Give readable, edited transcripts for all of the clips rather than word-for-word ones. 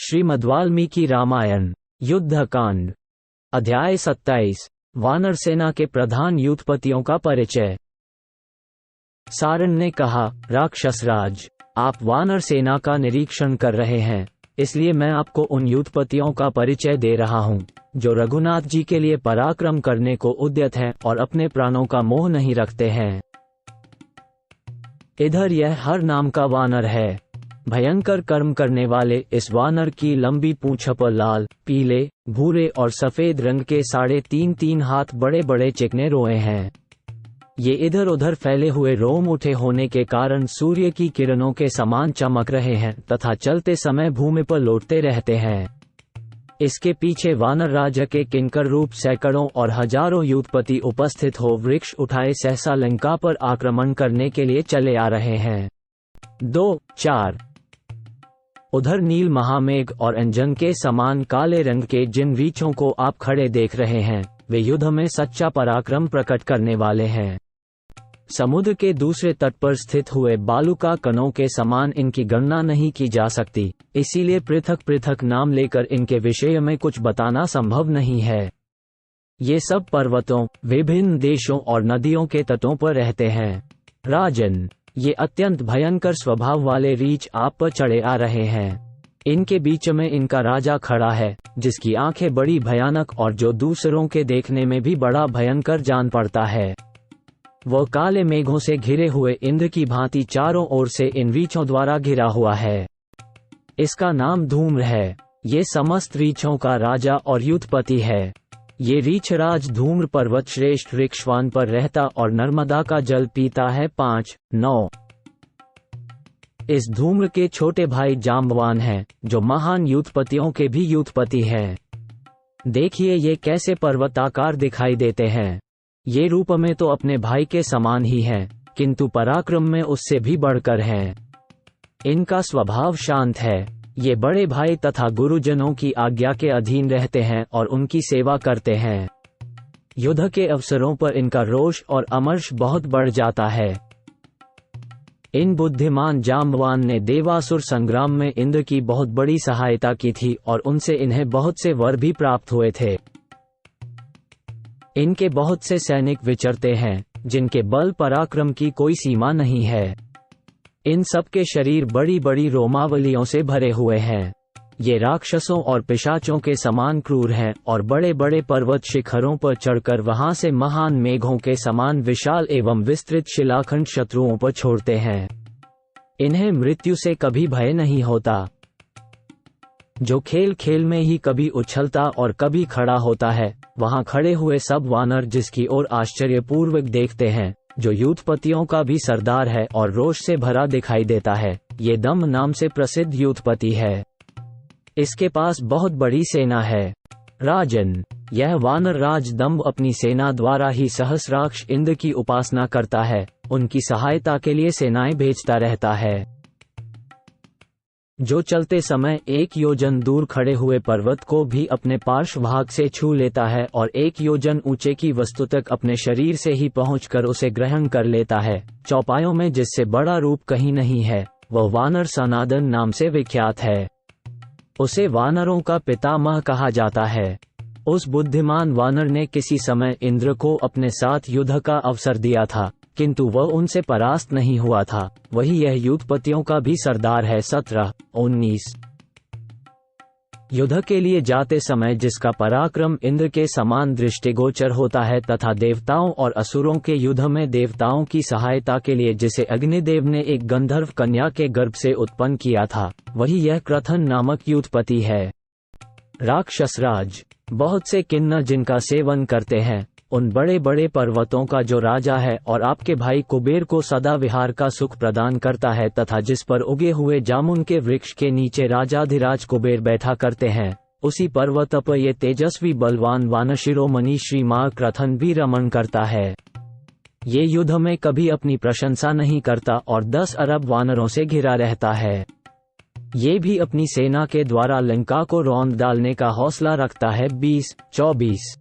श्रीमद्वाल्मीकि रामायण युद्धकांड अध्याय 27 वानर सेना के प्रधान युद्धपतियों का परिचय। सारण ने कहा, राक्षसराज, आप वानर सेना का निरीक्षण कर रहे हैं, इसलिए मैं आपको उन युद्धपतियों का परिचय दे रहा हूं, जो रघुनाथ जी के लिए पराक्रम करने को उद्यत हैं और अपने प्राणों का मोह नहीं रखते हैं। इधर यह हर नाम का वानर है। भयंकर कर्म करने वाले इस वानर की लंबी पूंछ पर लाल, पीले, भूरे और सफेद रंग के 3.5 हाथ बड़े बड़े चिकने रोए हैं। ये इधर उधर फैले हुए रोम उठे होने के कारण सूर्य की किरणों के समान चमक रहे हैं तथा चलते समय भूमि पर लौटते रहते हैं। इसके पीछे वानर राजा के किंकर रूप सैकड़ों और हजारों युद्धपति उपस्थित हो वृक्ष उठाए सहसा लंका पर आक्रमण करने के लिए चले आ रहे हैं। 2-4 उधर नील महामेघ और अंजन के समान काले रंग के जिन रीछों को आप खड़े देख रहे हैं, वे युद्ध में सच्चा पराक्रम प्रकट करने वाले हैं। समुद्र के दूसरे तट पर स्थित हुए बालुका कणों के समान इनकी गणना नहीं की जा सकती, इसीलिए पृथक पृथक नाम लेकर इनके विषय में कुछ बताना संभव नहीं है। ये सब पर्वतों, विभिन्न देशों और नदियों के तटों पर रहते हैं। राजन, ये अत्यंत भयंकर स्वभाव वाले रीछ आप पर चढ़े आ रहे हैं। इनके बीच में इनका राजा खड़ा है, जिसकी आंखें बड़ी भयानक और जो दूसरों के देखने में भी बड़ा भयंकर जान पड़ता है। वह काले मेघों से घिरे हुए इंद्र की भांति चारों ओर से इन रीछों द्वारा घिरा हुआ है। इसका नाम धूम्र है। ये समस्त रीछों का राजा और युद्धपति है। ये रीछराज धूम्र पर्वत श्रेष्ठ वृक्षवान पर रहता और नर्मदा का जल पीता है। 5-9 इस धूम्र के छोटे भाई जाम्बवान हैं, जो महान युद्धपतियों के भी युद्धपति हैं। देखिए ये कैसे पर्वताकार दिखाई देते हैं। ये रूप में तो अपने भाई के समान ही हैं, किंतु पराक्रम में उससे भी बढ़कर हैं। इनका स्वभाव शांत है। ये बड़े भाई तथा गुरुजनों की आज्ञा के अधीन रहते हैं और उनकी सेवा करते हैं। युद्ध के अवसरों पर इनका रोष और अमर्ष बहुत बढ़ जाता है। इन बुद्धिमान जाम्बवान ने देवासुर संग्राम में इंद्र की बहुत बड़ी सहायता की थी और उनसे इन्हें बहुत से वर भी प्राप्त हुए थे। इनके बहुत से सैनिक विचरते हैं, जिनके बल पराक्रम की कोई सीमा नहीं है। इन सब के शरीर बड़ी बड़ी रोमावलियों से भरे हुए हैं। ये राक्षसों और पिशाचों के समान क्रूर हैं और बड़े बड़े पर्वत शिखरों पर चढ़कर वहां से महान मेघों के समान विशाल एवं विस्तृत शिलाखंड शत्रुओं पर छोड़ते हैं। इन्हें मृत्यु से कभी भय नहीं होता। जो खेल खेल में ही कभी उछलता और कभी खड़ा होता है, वहां खड़े हुए सब वानर जिसकी ओर आश्चर्यपूर्वक देखते हैं, जो युद्धपतियों का भी सरदार है और रोष से भरा दिखाई देता है, ये दम्भ नाम से प्रसिद्ध युद्धपति है। इसके पास बहुत बड़ी सेना है। राजन, यह वानर राज दम्भ अपनी सेना द्वारा ही सहस्राक्ष इंद्र की उपासना करता है, उनकी सहायता के लिए सेनाएं भेजता रहता है। जो चलते समय 1 योजन दूर खड़े हुए पर्वत को भी अपने पार्श्व भाग से छू लेता है और 1 योजन ऊंचे की वस्तु तक अपने शरीर से ही पहुंचकर उसे ग्रहण कर लेता है। चौपायों में जिससे बड़ा रूप कहीं नहीं है, वह वानर सनादन नाम से विख्यात है। उसे वानरों का पितामह कहा जाता है। उस बुद्धिमान वानर ने किसी समय इंद्र को अपने साथ युद्ध का अवसर दिया था, किंतु वह उनसे परास्त नहीं हुआ था। वही यह युद्धपतियों का भी सरदार है। 17-19 युद्ध के लिए जाते समय जिसका पराक्रम इंद्र के समान दृष्टिगोचर होता है तथा देवताओं और असुरों के युद्ध में देवताओं की सहायता के लिए जिसे अग्निदेव ने एक गंधर्व कन्या के गर्भ से उत्पन्न किया था, वही यह क्रथन नामक युद्धपति है। राक्षसराज, बहुत से किन्नर जिनका सेवन करते हैं, उन बड़े बड़े पर्वतों का जो राजा है और आपके भाई कुबेर को सदा विहार का सुख प्रदान करता है तथा जिस पर उगे हुए जामुन के वृक्ष के नीचे राजाधिराज कुबेर बैठा करते हैं, उसी पर्वत पर ये तेजस्वी बलवान वानशिरोमणि श्री मां क्रथन भी रमण करता है। ये युद्ध में कभी अपनी प्रशंसा नहीं करता और 10 अरब वानरों से घिरा रहता है। ये भी अपनी सेना के द्वारा लंका को रौंद डालने का हौसला रखता है। 20-24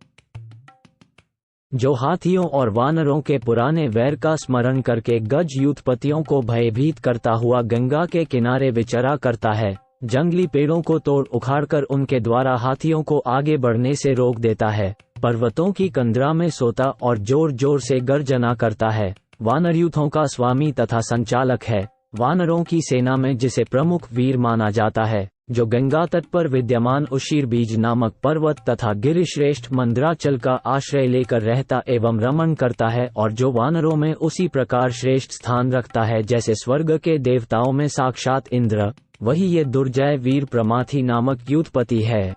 जो हाथियों और वानरों के पुराने वैर का स्मरण करके गज युद्धपतियों को भयभीत करता हुआ गंगा के किनारे विचरा करता है, जंगली पेड़ों को तोड़ उखाड़कर उनके द्वारा हाथियों को आगे बढ़ने से रोक देता है। पर्वतों की कंदरा में सोता और जोर जोर से गर्जना करता है। वानर यूथों का स्वामी तथा संचालक है। वानरों की सेना में जिसे प्रमुख वीर माना जाता है, जो गंगा तट पर विद्यमान उशीर बीज नामक पर्वत तथा गिरिश्रेष्ठ मंदराचल का आश्रय लेकर रहता एवं रमण करता है, और जो वानरों में उसी प्रकार श्रेष्ठ स्थान रखता है जैसे स्वर्ग के देवताओं में साक्षात इंद्र, वही ये दुर्जय वीर प्रमाथी नामक यूथपति है।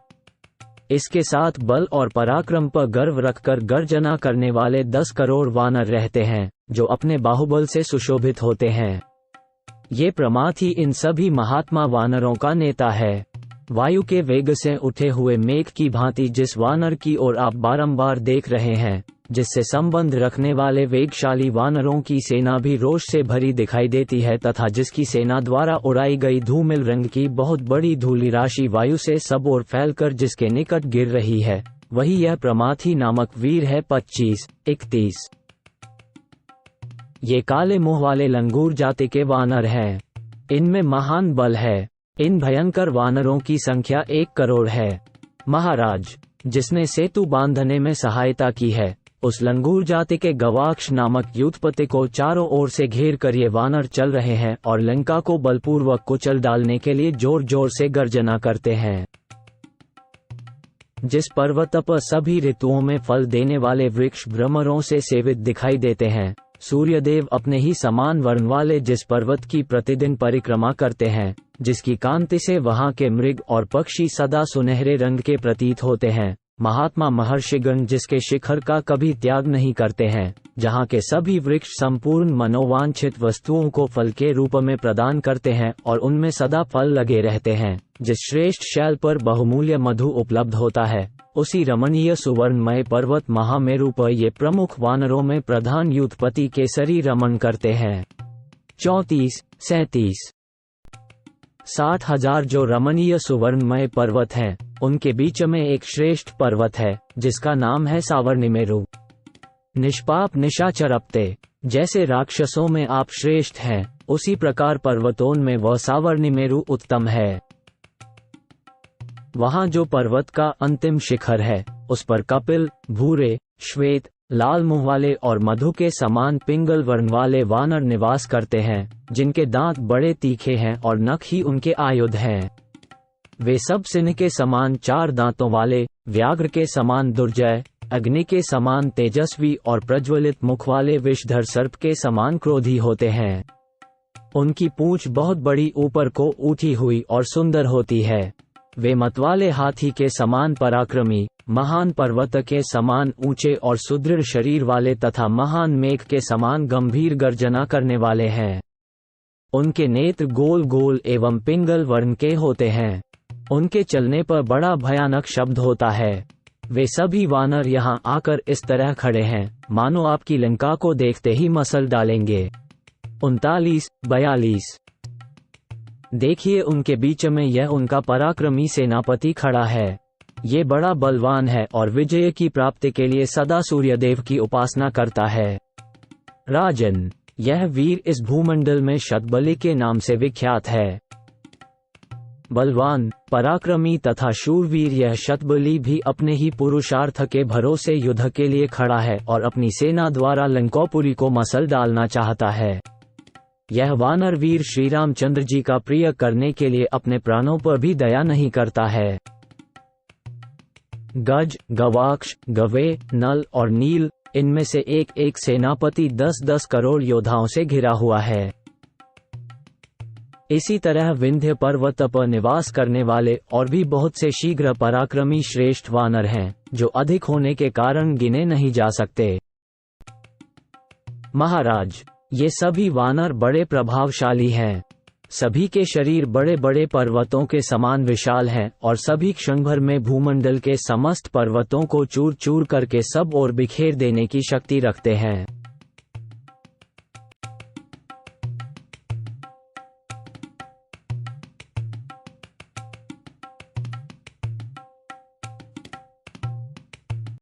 इसके साथ बल और पराक्रम पर गर्व रखकर गर्जना करने वाले 10 करोड़ वानर रहते हैं, जो अपने बाहुबल से सुशोभित होते हैं। ये प्रमाथी इन सभी महात्मा वानरों का नेता है। वायु के वेग से उठे हुए मेघ की भांति जिस वानर की ओर आप बारंबार देख रहे हैं, जिससे संबंध रखने वाले वेगशाली वानरों की सेना भी रोष से भरी दिखाई देती है तथा जिसकी सेना द्वारा उड़ाई गई धूमिल रंग की बहुत बड़ी धूलि राशि वायु से सब ओर फैलकर जिसके निकट गिर रही है, वही यह प्रमाथी नामक वीर है। 25-31 ये काले मुंह वाले लंगूर जाति के वानर हैं। इनमें महान बल है। इन भयंकर वानरों की संख्या 1 करोड़ है। महाराज, जिसने सेतु बांधने में सहायता की है, उस लंगूर जाति के गवाक्ष नामक यूथपति को चारों ओर से घेर कर ये वानर चल रहे हैं और लंका को बलपूर्वक कुचल डालने के लिए जोर जोर से गर्जना करते हैं। जिस पर्वत पर सभी ऋतुओं में फल देने वाले वृक्ष भ्रमरों से सेवित दिखाई देते हैं, सूर्यदेव अपने ही समान वर्ण वाले जिस पर्वत की प्रतिदिन परिक्रमा करते हैं, जिसकी कांति से वहां के मृग और पक्षी सदा सुनहरे रंग के प्रतीत होते हैं, महात्मा महर्षिगण जिसके शिखर का कभी त्याग नहीं करते हैं, जहां के सभी वृक्ष संपूर्ण मनोवांछित वस्तुओं को फल के रूप में प्रदान करते हैं और उनमें सदा फल लगे रहते हैं, जिस श्रेष्ठ शैल पर बहुमूल्य मधु उपलब्ध होता है, उसी रमणीय सुवर्णमय पर्वत महामेरु पर ये प्रमुख वानरों में प्रधान यूथपति केसरी रमण करते हैं। 34-37 60,000 जो रमणीय सुवर्णमय पर्वत हैं, उनके बीच में एक श्रेष्ठ पर्वत है जिसका नाम है सावर्णिमेरु। निष्पाप निशाचर अपते, जैसे राक्षसों में आप श्रेष्ठ हैं, उसी प्रकार पर्वतों में वह सावर्णिमेरु उत्तम है। वहां जो पर्वत का अंतिम शिखर है, उस पर कपिल, भूरे, श्वेत, लाल मुंह वाले और मधु के समान पिंगल वर्ण वाले वानर निवास करते हैं, जिनके दांत बड़े तीखे हैं और नख ही उनके आयुध हैं। वे सब सिंह के समान 4 दांतों वाले, व्याघ्र के समान दुर्जय, अग्नि के समान तेजस्वी और प्रज्वलित मुख वाले विषधर सर्प के समान क्रोधी होते हैं। उनकी पूंछ बहुत बड़ी ऊपर को उठी हुई और सुंदर होती है। वे मतवाले हाथी के समान पराक्रमी, महान पर्वत के समान ऊंचे और सुदृढ़ शरीर वाले तथा महान मेघ के समान गंभीर गर्जना करने वाले हैं। उनके नेत्र गोल गोल एवं पिंगल वर्ण के होते हैं। उनके चलने पर बड़ा भयानक शब्द होता है। वे सभी वानर यहाँ आकर इस तरह खड़े हैं, मानो आपकी लंका को देखते ही मसल डालेंगे। 39-42 देखिए, उनके बीच में यह उनका पराक्रमी सेनापति खड़ा है। ये बड़ा बलवान है और विजय की प्राप्ति के लिए सदा सूर्यदेव की उपासना करता है। राजन, यह वीर इस भूमंडल में शतबली के नाम से विख्यात है। बलवान, पराक्रमी तथा शूरवीर यह शतबली भी अपने ही पुरुषार्थ के भरोसे युद्ध के लिए खड़ा है और अपनी सेना द्वारा लंकापुरी को मसल डालना चाहता है। यह वानर वीर श्री रामचंद्र जी का प्रिय करने के लिए अपने प्राणों पर भी दया नहीं करता है। गज, गवाक्ष, गवे, नल और नील, इनमें से एक एक सेनापति 10-10 करोड़ योद्धाओं से घिरा हुआ है। इसी तरह विंध्य पर्वत पर निवास करने वाले और भी बहुत से शीघ्र पराक्रमी श्रेष्ठ वानर हैं, जो अधिक होने के कारण गिने नहीं जा सकते। महाराज, ये सभी वानर बड़े प्रभावशाली हैं। सभी के शरीर बड़े बड़े पर्वतों के समान विशाल हैं और सभी क्षण भर में भूमंडल के समस्त पर्वतों को चूर चूर करके सब ओर बिखेर देने की शक्ति रखते हैं।